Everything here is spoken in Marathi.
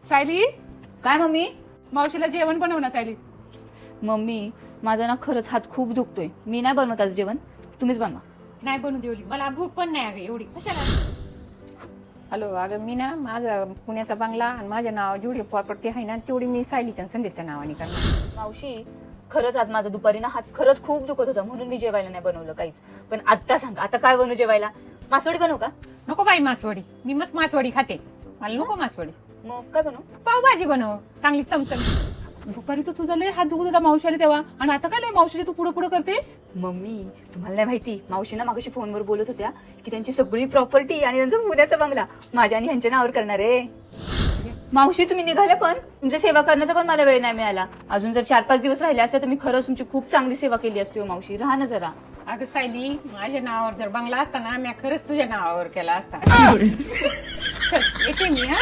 सायली, काय मम्मी? मावशीला जेवण बनव ना सायली. मम्मी माझा ना खरंच हात खूप दुखतोय. मी नाही बनवत आज जेवण, तुम्हीच बनवा. नाही बनवू देवली, मला भूक पण नाही अगं एवढी. कशाला? हॅलो, अगं मी ना माझा पुण्याचा बंगला आणि माझं नाव जेवढी प्रॉपर्टी आहे ना तेवढी मी सायलीच्या संगीतच्या नावाने करणार. मावशी खरंच आज माझा दुपारी ना हात खरंच खूप दुखत होता म्हणून मी जेवायला नाही बनवलं काहीच. पण आता सांगा, आता काय बनवू जेवायला? मासवडी बनवू का? नको बाई मासवडी, मी मस्त मासवडी खाते, मला नको मासवडी. मग काय बनवू? पावभाजी बनव चांगली चमचम. दुपारी तर तुझा लय हात दुखत होता मावशीला तेव्हा, आणि आता काय लय मावशीची तू पुढे पुढे करते. मम्मी तुम्हाला नाही माहिती, मावशी ना मागाशी फोनवर बोलत होत्या की त्यांची सगळी प्रॉपर्टी आणि त्यांचा पुण्याचा बंगला माझ्या आणि ह्यांच्या नावावर करणार आहे. मावशी तुम्ही निघाले, पण तुमची सेवा करण्याचा पण मला वेळ नाही मिळाला. अजून जर 4-5 दिवस राहिले असते तर मी खरंच तुमची खूप चांगली सेवा केली असती. हो मावशी, राहा ना जरा. अगं सायली, माझ्या नावावर जर बंगला असता ना मी खरंच तुझ्या नावावर केला असता. चल येते मी. हा